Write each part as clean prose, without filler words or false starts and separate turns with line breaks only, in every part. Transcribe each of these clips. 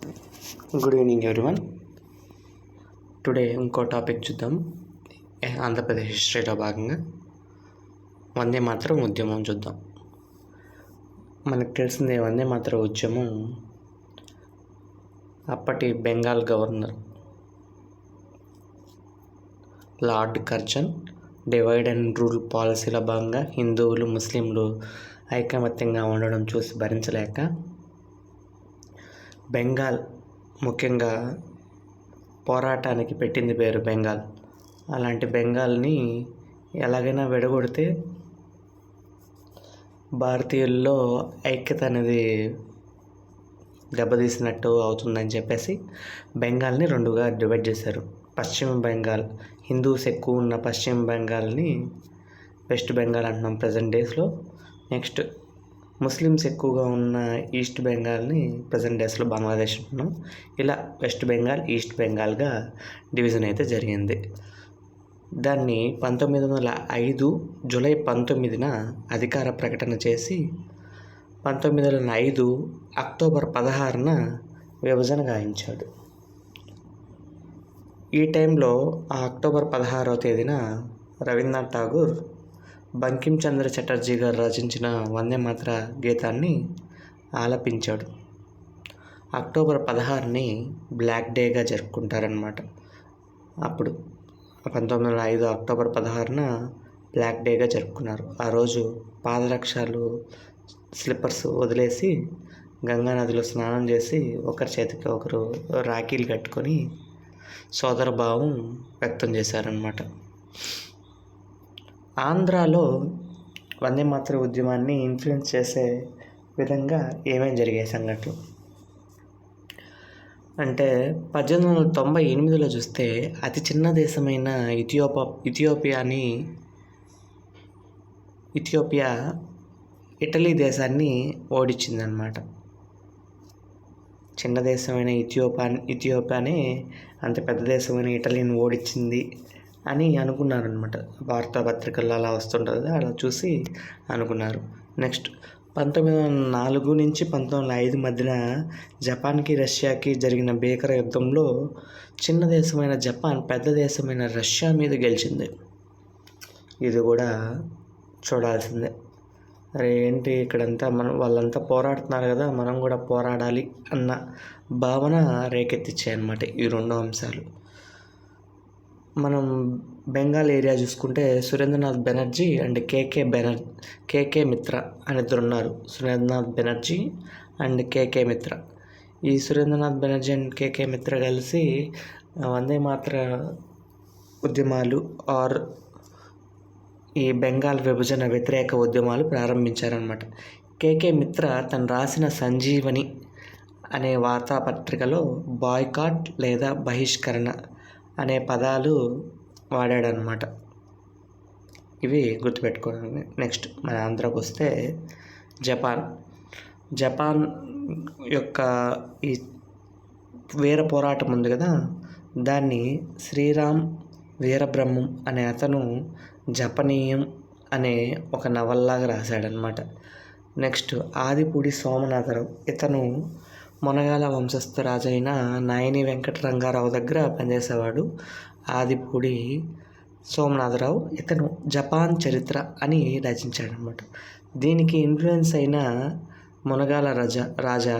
Good evening everyone. Today ఇంకో topic చూద్దాం. ఆంధ్రప్రదేశ్ హిస్టరీలో భాగంగా వందే మాతరం ఉద్యమం చూద్దాం. మనకు తెలిసిందే, వందే మాతరం ఉద్యమం అప్పటి Bengal governor lord Curzon divide and rule పాలసీలో భాగంగా హిందువులు ముస్లింలు ఐకమత్యంగా ఉండడం చూసి భరించలేక బెంగాల్, ముఖ్యంగా పోరాటానికి పెట్టింది పేరు బెంగాల్. అలాంటి బెంగాల్ని ఎలాగైనా విడగొడితే భారతీయుల్లో ఐక్యత అనేది దెబ్బతీసినట్టు అవుతుందని చెప్పేసి బెంగాల్ని రెండుగా డివైడ్ చేశారు. పశ్చిమ బెంగాల్, హిందూస్ ఎక్కువ ఉన్న పశ్చిమ బెంగాల్ని వెస్ట్ బెంగాల్ అంటున్నాం ప్రజెంట్ డేస్లో. నెక్స్ట్ ముస్లిమ్స్ ఎక్కువగా ఉన్న ఈస్ట్ బెంగాల్ని ప్రజెంట్ డేస్లో బంగ్లాదేశ్ అంటున్నాం. ఇలా వెస్ట్ బెంగాల్, ఈస్ట్ బెంగాల్గా డివిజన్ అయితే జరిగింది. దాన్ని 1905 జూలై 19న అధికార ప్రకటన చేసి 1905 అక్టోబర్ 16న విభజన గావించాడు. ఈ టైంలో ఆ అక్టోబర్ 16వ తేదీన రవీంద్రనాథ్ ఠాగూర్ బంకిం చంద్ర చటర్జీ గారు రచించిన వందే మాతర గీతాన్ని ఆలపించాడు. అక్టోబర్ 16ని బ్లాక్ డేగా జరుపుకుంటారనమాట. అప్పుడు 1905 అక్టోబర్ 16న బ్లాక్ డేగా జరుపుకున్నారు. ఆ రోజు పాదరక్షలు, స్లిప్పర్స్ వదిలేసి గంగా నదిలో స్నానం చేసి ఒకరి చేతికి ఒకరు రాఖీలు కట్టుకొని సోదరభావం వ్యక్తం చేశారనమాట. ఆంధ్రాలో వందే మాతర ఉద్యమాన్ని ఇన్ఫ్లుయెన్స్ చేసే విధంగా ఏమేమి జరిగాయి సంఘటనలు అంటే 1898లో చూస్తే అతి చిన్న దేశమైన ఇథియోపియా ఇటలీ దేశాన్ని ఓడించిందనమాట. చిన్న దేశమైన ఇథియోపియానే అంత పెద్ద దేశమైన ఇటలీని ఓడించింది అని అనుకున్నారనమాట. వార్తాపత్రికల్లో అలా వస్తుంటుంది, అలా చూసి అనుకున్నారు. నెక్స్ట్ 1904 నుంచి 1905 మధ్యన జపాన్కి రష్యాకి జరిగిన భీకర యుద్ధంలో చిన్న దేశమైన జపాన్ పెద్ద దేశమైన రష్యా మీద గెలిచింది. ఇది కూడా చూడాల్సిందే. అరే ఏంటి ఇక్కడంతా వాళ్ళంతా పోరాడుతున్నారు కదా, మనం కూడా పోరాడాలి అన్న భావన రేకెత్తిచ్చాయి అన్నమాట ఈ రెండు అంశాలు. మనం బెంగాల్ ఏరియా చూసుకుంటే సురేంద్రనాథ్ బెనర్జీ అండ్ కేకే మిత్ర అని ఇద్దరు ఉన్నారు. సురేంద్రనాథ్ బెనర్జీ అండ్ కేకే మిత్ర. ఈ సురేంద్రనాథ్ బెనర్జీ అండ్ కేకే మిత్ర కలిసి వందే మాతర ఉద్యమాలు ఆర్ ఈ బెంగాల్ విభజన వ్యతిరేక ఉద్యమాలు ప్రారంభించారనమాట. కేకే మిత్ర తను రాసిన సంజీవని అనే వార్తాపత్రికలో బాయ్కాట్ లేదా బహిష్కరణ అనే పదాలు వాడాడనమాట. ఇవి గుర్తుపెట్టుకోండి. నెక్స్ట్ మన ఆంధ్రాకి వస్తే జపాన్ యొక్క ఈ వీర పోరాటం ఉంది కదా, దాన్ని శ్రీరామ్ వీరబ్రహ్మం అనే అతను జపనీయం అనే ఒక నవల్లాగా రాశాడనమాట. నెక్స్ట్ ఆదిపూడి సోమనాథరావు, ఇతను మొనగాల వంశస్థ రాజైన నాయని వెంకటరంగారావు దగ్గర పనిచేసేవాడు. ఆదిపూడి సోమనాథరావు ఇతను జపాన్ చరిత్ర అని రచించాడనమాట. దీనికి ఇన్ఫ్లుయెన్స్ అయిన మొనగాల రాజా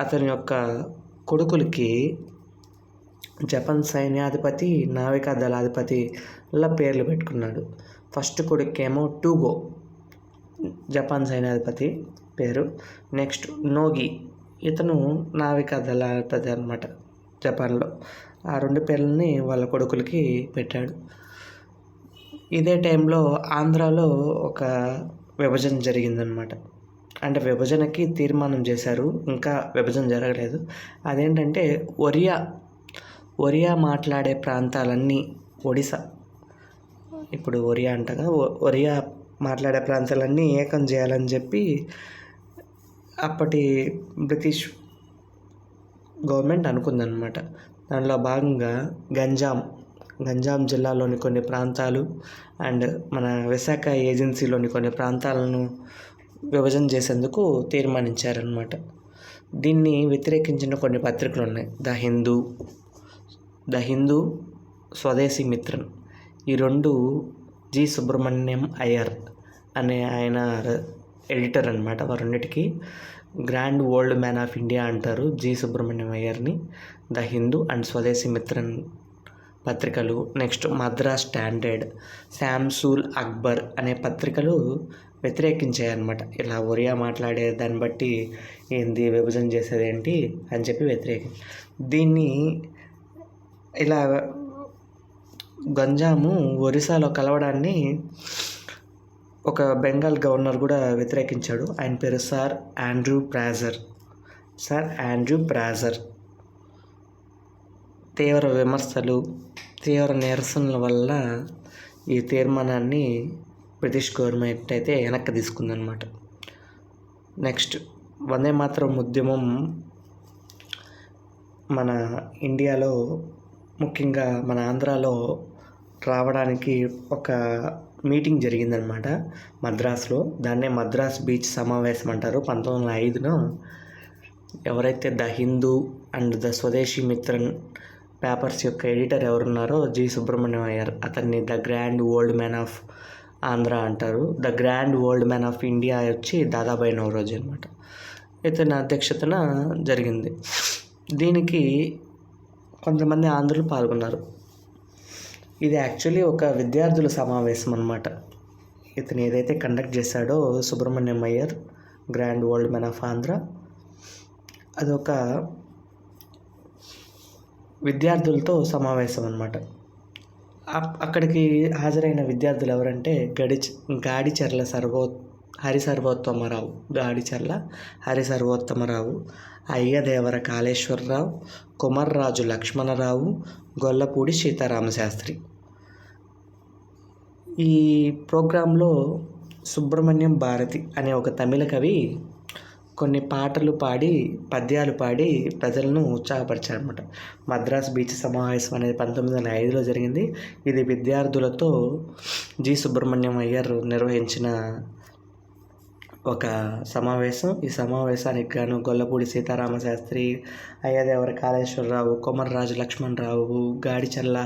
అతని యొక్క కొడుకులకి జపాన్ సైన్యాధిపతి, నావికా దళాధిపతిల పేర్లు పెట్టుకున్నాడు. ఫస్ట్ కొడుకేమో టూగో, జపాన్ సైన్యాధిపతి పేరు. నెక్స్ట్ నోగి, ఇతను నావికా దళాధిపతి అనమాట జపాన్లో. ఆ రెండు పేర్లని వాళ్ళ కొడుకులకి పెట్టాడు. ఇదే టైంలో ఆంధ్రాలో ఒక విభజన జరిగిందనమాట. అంటే విభజనకి తీర్మానం చేశారు, ఇంకా విభజన జరగలేదు. అదేంటంటే ఒరియా మాట్లాడే ప్రాంతాలన్నీ ఒడిశా, ఇప్పుడు ఒరియా అంటగా ఒరియా మాట్లాడే ప్రాంతాలన్నీ ఏకం చేయాలని చెప్పి అప్పటి బ్రిటిష్ గవర్నమెంట్ అనుకుందనమాట. దానిలో భాగంగా గంజాం జిల్లాలోని కొన్ని ప్రాంతాలు అండ్ మన విశాఖ ఏజెన్సీలోని కొన్ని ప్రాంతాలను విభజన చేసేందుకు తీర్మానించారనమాట. దీన్ని వ్యతిరేకించిన కొన్ని పత్రికలు ఉన్నాయి. ద హిందూ, స్వదేశీ మిత్రన్. ఈ రెండు జి సుబ్రహ్మణ్యం అయ్యర్ అనే ఆయన ఎడిటర్ అనమాట. రెండిటికి grand old man of India అంటారు జి సుబ్రహ్మణ్యం అయ్యర్ని. ద హిందూ అండ్ స్వదేశీ మిత్రన్ పత్రికలు. నెక్స్ట్ మద్రాస్ స్టాండర్డ్, శాంసూల్ అక్బర్ అనే పత్రికలు వ్యతిరేకించాయన్నమాట. ఇలా ఒరియా మాట్లాడే దాన్ని బట్టి ఏంది విభజన చేసేది ఏంటి అని చెప్పి దీన్ని ఇలా గంజాము ఒరిస్సాలో కలవడాన్ని ఒక బెంగాల్ గవర్నర్ కూడా వ్యతిరేకించాడు. ఆయన పేరు సర్ ఆండ్రూ బ్రాజర్. తీవ్ర విమర్శలు, తీవ్ర నిరసనల వల్ల ఈ తీర్మానాన్ని బ్రిటిష్ గవర్నమెంట్ అయితే వెనక్కి తీసుకుందనమాట. నెక్స్ట్ వందే మాతరం ఉద్యమం మన ఇండియాలో, ముఖ్యంగా మన ఆంధ్రాలో రావడానికి ఒక మీటింగ్ జరిగిందనమాట మద్రాసులో. దాన్నే మద్రాస్ బీచ్ సమావేశం అంటారు. 1905 ఎవరైతే the Hindu and the Swadeshi Mitran papers యొక్క ఎడిటర్ ఎవరున్నారో జి సుబ్రహ్మణ్యం అయ్యర్, అతన్ని the grand old man of Andhra అంటారు. The grand old man of India వచ్చి దాదాబాయి నౌరోజీ అనమాట. ఇతని అధ్యక్షతన జరిగింది. దీనికి కొంతమంది ఆంధ్రులు పాల్గొన్నారు. ఇది యాక్చువల్లీ ఒక విద్యార్థుల సమావేశం అన్నమాట. ఇతను ఏదైతే కండక్ట్ చేశాడో Subrahmanyam Iyer, grand old man of Andhra, అదొక విద్యార్థులతో సమావేశం అన్నమాట. అక్కడికి హాజరైన విద్యార్థులు ఎవరంటే గాడిచర్ల హరిసర్వోత్తమరావు, అయ్యదేవర కాళేశ్వరరావు, కుమర్రాజు లక్ష్మణరావు, గొల్లపూడి సీతారామశాస్త్రి. ఈ ప్రోగ్రాంలో సుబ్రహ్మణ్యం భారతి అనే ఒక తమిళ కవి కొన్ని పద్యాలు పాడి ప్రజలను ఉత్సాహపరిచారనమాట. మద్రాస్ బీచ్ సమావేశం అనేది 1905లో జరిగింది. ఇది విద్యార్థులతో జి సుబ్రహ్మణ్యం అయ్యర్ నిర్వహించిన ఒక సమావేశం. ఈ సమావేశానికి గాను గొల్లపూడి సీతారామశాస్త్రి, అయ్యదేవర కాళేశ్వరరావు, కొమర్రాజు లక్ష్మణరావు, గాడిచర్ల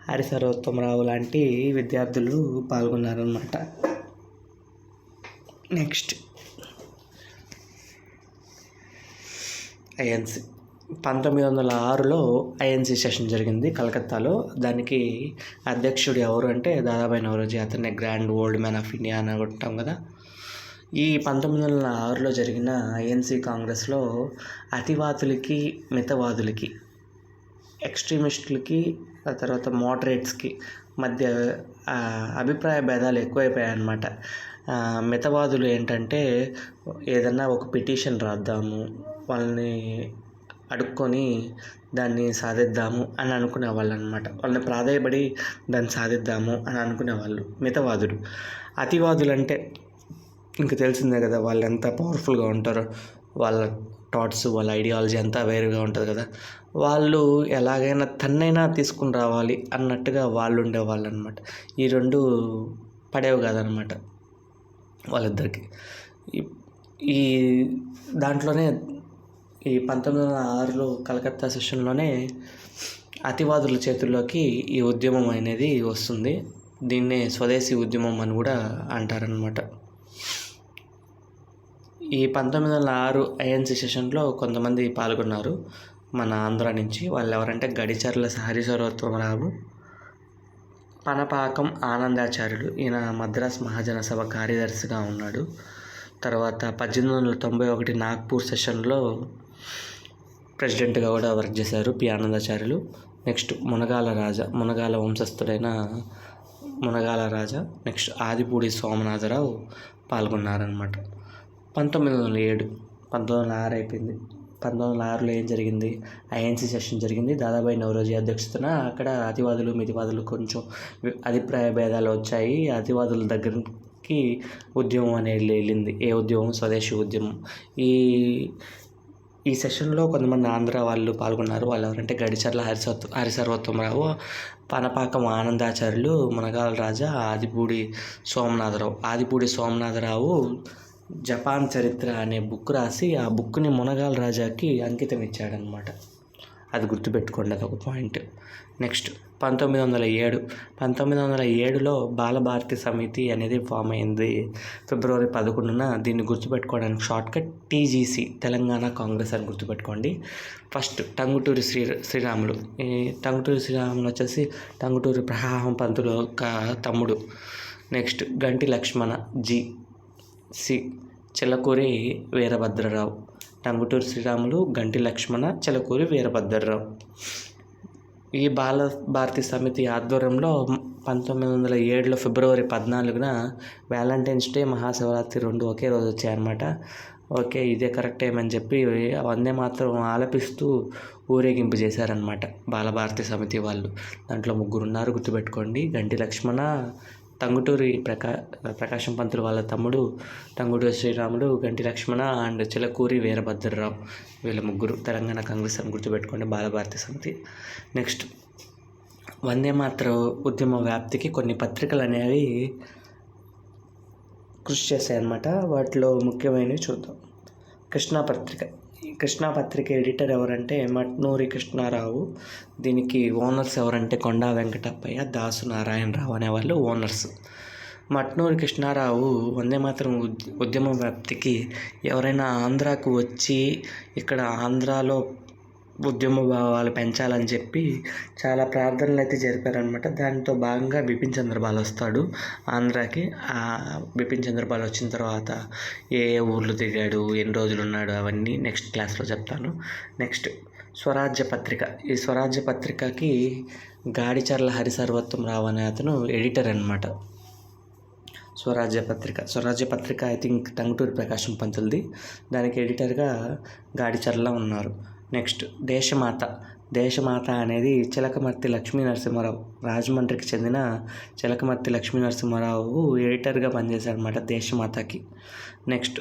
హరిసర్వోత్తమరావు లాంటి విద్యార్థులు పాల్గొన్నారన్నమాట. నెక్స్ట్ ఐఎన్సి 1906లో ఐఎన్సి సెషన్ జరిగింది కలకత్తాలో. దానికి అధ్యక్షుడు ఎవరు అంటే దాదాబాయి నౌరోజీ. అతన్ని grand old man of India అని అనుకుంటాం కదా. ఈ 1906లో జరిగిన ఐఎన్సి కాంగ్రెస్లో అతివాదులకి, మితవాదులకి, ఎక్స్ట్రీమిస్టులకి, ఆ తర్వాత మోడరేట్స్కి మధ్య అభిప్రాయ భేదాలు ఎక్కువైపోయాయి అన్నమాట. మితవాదులు ఏంటంటే ఏదన్నా ఒక పిటిషన్ రాద్దాము, వాళ్ళని అడుక్కొని దాన్ని సాధిద్దాము అని అనుకునేవాళ్ళు అనమాట. వాళ్ళని ప్రాధేయపడి దాన్ని సాధిద్దాము అని అనుకునేవాళ్ళు మితవాదులు. అతివాదులు అంటే ఇంక తెలిసిందే కదా, వాళ్ళు ఎంత పవర్ఫుల్గా ఉంటారో, వాళ్ళ థాట్స్, వాళ్ళ ఐడియాలజీ అంతా వేరుగా ఉంటుంది కదా. వాళ్ళు ఎలాగైనా తన్నైనా తీసుకుని రావాలి అన్నట్టుగా వాళ్ళు ఉండేవాళ్ళు అనమాట. ఈ రెండు పడేవి కాదనమాట వాళ్ళిద్దరికి. ఈ దాంట్లోనే ఈ 1906లో కలకత్తా సెషన్లోనే అతివాదుల చేతుల్లోకి ఈ ఉద్యమం అనేది వస్తుంది. దీన్నే స్వదేశీ ఉద్యమం అని కూడా అంటారనమాట. ఈ 1906 ఐఎన్సి సెషన్లో కొంతమంది పాల్గొన్నారు మన ఆంధ్ర నుంచి. వాళ్ళు ఎవరంటే గడిచర్ల హరిసర్వోత్తమరావు, పనపాకం ఆనందాచార్యులు, ఈయన మద్రాస్ మహాజన సభ కార్యదర్శిగా ఉన్నాడు. తర్వాత 1891 నాగ్పూర్ సెషన్లో ప్రెసిడెంట్గా కూడా వర్క్ చేశారు పి ఆనందాచార్యులు. నెక్స్ట్ మునగాల వంశస్థుడైన మునగాల రాజా, నెక్స్ట్ ఆదిపూడి సోమనాథరావు పాల్గొన్నారనమాట. 1906 అయిపోయింది. 1906లో ఏం జరిగింది? ఐఎన్సి సెషన్ జరిగింది. దాదాబాయి నౌరోజీ అధ్యక్షతన. అక్కడ అతివాదులు, మితివాదులు కొంచెం అభిప్రాయ భేదాలు వచ్చాయి. అతివాదుల దగ్గరికి ఉద్యమం అనేది వెళ్ళింది. ఏ ఉద్యమం? స్వదేశీ ఉద్యమం. ఈ సెషన్లో కొంతమంది ఆంధ్ర వాళ్ళు పాల్గొన్నారు. వాళ్ళు ఎవరంటే గడిచర్ల హరిసర్వోత్తమరావు, పనపాకం ఆనందాచార్యులు, మునగాల రాజా, ఆదిపూడి సోమనాథరావు. ఆదిపూడి సోమనాథరావు జపాన్ చరిత్ర అనే బుక్ రాసి ఆ బుక్ని మునగాల రాజాకి అంకితం ఇచ్చాడనమాట. అది గుర్తుపెట్టుకోండి, అదొక పాయింట్. నెక్స్ట్ 1907లో బాలభారతి సమితి అనేది ఫామ్ అయింది ఫిబ్రవరి 11న. దీన్ని గుర్తుపెట్టుకోవడానికి షార్ట్కట్ TGC, తెలంగాణ కాంగ్రెస్ అని గుర్తుపెట్టుకోండి. ఫస్ట్ టంగుటూరి శ్రీరాములు. ఈ టంగుటూరి శ్రీరాములు వచ్చేసి టంగుటూరి ప్రకాశం పంతులు తమ్ముడు. నెక్స్ట్ గంటి లక్ష్మణ సి, చిలకూరి వీరభద్రరావు. టంగుటూరి శ్రీరాములు, గంటి లక్ష్మణ, చిలకూరి వీరభద్రరావు. ఈ బాలభారతి సమితి ఆధ్వర్యంలో 1907లో ఫిబ్రవరి 14న వ్యాలంటైన్స్ డే, మహాశివరాత్రి 2 ఒకే రోజు వచ్చాయన్నమాట. ఓకే, ఇదే కరెక్ట్ టైం అని చెప్పి వందే మాత్రం ఆలపిస్తూ ఊరేగింపు చేశారనమాట బాలభారతి సమితి వాళ్ళు. దాంట్లో 3 ఉన్నారు, గుర్తుపెట్టుకోండి. గంటి లక్ష్మణ, టంగుటూరి ప్రకాశం పంతులు వాళ్ళ తమ్ముడు టంగుటూరి శ్రీరాములు, గంటి లక్ష్మణ అండ్ చిలకూరి వీరభద్రరావు. వీళ్ళ 3 తెలంగాణ కాంగ్రెస్ అని గుర్తుపెట్టుకోండి, బాలభారతి సమితి. నెక్స్ట్ వందే మాతరం ఉద్యమ వ్యాప్తికి కొన్ని పత్రికలు అనేవి కృషి చేశాయన్నమాట. వాటిలో ముఖ్యమైనవి చూద్దాం. కృష్ణా పత్రిక ఎడిటర్ ఎవరంటే మట్నూరి కృష్ణారావు. దీనికి ఓనర్స్ ఎవరంటే కొండా వెంకటప్పయ్య, దాసు నారాయణరావు అనేవాళ్ళు ఓనర్స్. మట్నూరి కృష్ణారావు వందే మాతరం ఉద్యమ వ్యాప్తికి ఎవరైనా ఆంధ్రాకు వచ్చి ఇక్కడ ఆంధ్రాలో ఉద్యమ భావాలు పెంచాలని చెప్పి చాలా ప్రార్థనలు అయితే జరిపారనమాట. దాంతో భాగంగా బిపిన్ చంద్రపాల్ వస్తాడు ఆంధ్రాకి. బిపిన్ చంద్రపాల్ వచ్చిన తర్వాత ఏ ఊర్లు తిరిగాడు, ఎన్ని రోజులు ఉన్నాడు, అవన్నీ నెక్స్ట్ క్లాస్లో చెప్తాను. నెక్స్ట్ స్వరాజ్య పత్రిక. ఈ స్వరాజ్య పత్రికకి గాడిచర్ల హరిసర్వోత్తం రావు అనే అతను ఎడిటర్ అనమాట. స్వరాజ్య పత్రిక ఐ థింక్ టంగుటూరి ప్రకాశం పంతులది. దానికి ఎడిటర్గా గాడిచర్ల ఉన్నారు. నెక్స్ట్ దేశమాత అనేది చిలకమర్తి లక్ష్మీ నరసింహారావు, రాజమండ్రికి చెందిన చిలకమర్తి లక్ష్మీ నరసింహారావు ఎడిటర్గా పనిచేశారనమాట దేశమాతకి. నెక్స్ట్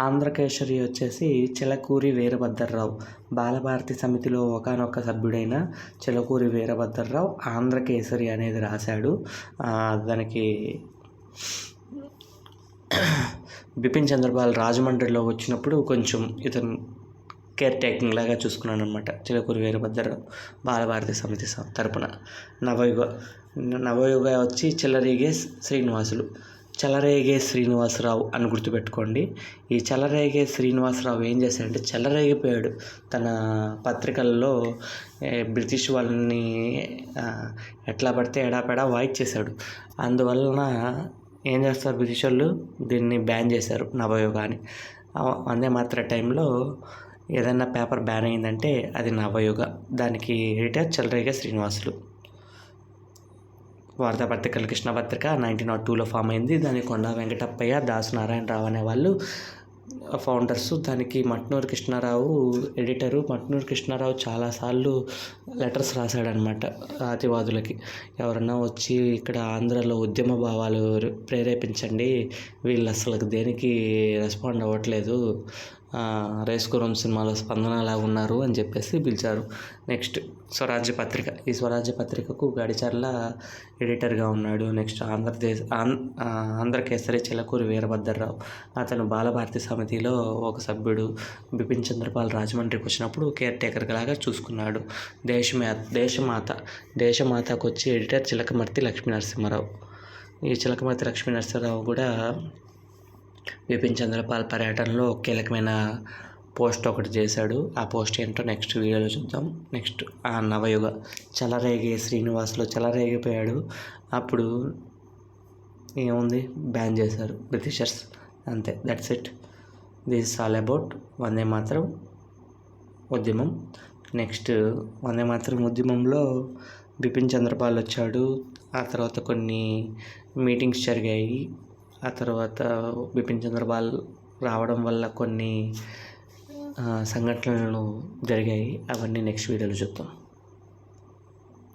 ఆంధ్రకేసరి వచ్చేసి చిలకూరి వీరభద్రరావు. బాలభారతి సమితిలో ఒకానొక సభ్యుడైన చిలకూరి వీరభద్రరావు ఆంధ్రకేసరి అనేది రాశాడు. దానికి బిపిన్ చంద్రపాల్ రాజమండ్రిలో వచ్చినప్పుడు కొంచెం ఇతను కేర్ టేకింగ్ లాగా చూసుకున్నాను అనమాట. చిలకూరి వీరభద్రరావు బాలభారతి సమితి తరపున. నవయుగ వచ్చి చెలరేగే శ్రీనివాసరావు అని గుర్తుపెట్టుకోండి. ఈ చెలరేగే శ్రీనివాసరావు ఏం చేశాడంటే చెలరేగిపోయాడు. తన పత్రికల్లో బ్రిటిష్ వాళ్ళని ఎట్లా పడితే ఎడాపెడా వాయిచ్చేశాడు. అందువలన ఏం చేస్తారు బ్రిటిష్ వాళ్ళు, దీన్ని బ్యాన్ చేశారు నవయుగాన్ని. వందే మాతరం టైంలో ఏదైనా పేపర్ బ్యాన్ అయిందంటే అది నవయుగ. దానికి ఎడిటర్ చెలరేగే శ్రీనివాసులు. వార్తాపత్రికలు కృష్ణ పత్రిక 1902లో ఫామ్ అయింది. దానికి కొండా వెంకటప్పయ్య, దాసు నారాయణరావు అనే వాళ్ళు ఫౌండర్స్. దానికి మట్నూరి కృష్ణారావు ఎడిటరు. మట్నూరి కృష్ణారావు చాలాసార్లు లెటర్స్ రాశాడనమాట అతివాదులకి. ఎవరన్నా వచ్చి ఇక్కడ ఆంధ్రాలో ఉద్యమ భావాలు ప్రేరేపించండి, వీళ్ళు అసలు దేనికి రెస్పాండ్ అవ్వట్లేదు, రేస్గురం సినిమాలో స్పందనలాగా ఉన్నారు అని చెప్పేసి పిలిచారు. నెక్స్ట్ స్వరాజ్య పత్రిక. ఈ స్వరాజ్య పత్రికకు గాడిచర్ల ఎడిటర్గా ఉన్నాడు. నెక్స్ట్ ఆంధ్రకేసరి చిలకూరి వీరభద్రరావు. అతను బాలభారతి సమితిలో ఒక సభ్యుడు. బిపిన్ చంద్రపాల్ రాజమండ్రికి వచ్చినప్పుడు కేర్ టేకర్ లాగా చూసుకున్నాడు. దేశమాతకు వచ్చి ఎడిటర్ చిలకమర్తి లక్ష్మీ నరసింహారావు. ఈ చిలకమర్తి లక్ష్మీ నరసింహారావు కూడా బిపిన్ చంద్రపాల్ పర్యటనలో కీలకమైన పోస్ట్ ఒకటి చేశాడు. ఆ పోస్ట్ ఏంటో నెక్స్ట్ వీడియోలో చూద్దాం. నెక్స్ట్ నవయుగ చెలరేగే శ్రీనివాసులో చెలరేగిపోయాడు. అప్పుడు ఏముంది, బ్యాన్ చేశారు బ్రిటిషర్స్. అంతే, that's it. This is all about Vande Mataram ఉద్యమం. నెక్స్ట్ వందే మాతరం ఉద్యమంలో బిపిన్ చంద్రపాల్ వచ్చాడు. ఆ తర్వాత కొన్ని మీటింగ్స్ జరిగాయి. ఆ తర్వాత బిపిన్ చంద్రపాల్ రావడం వల్ల కొన్ని సంఘటనలు జరిగాయి. అవన్నీ నెక్స్ట్ వీడియోలో చూద్దాం.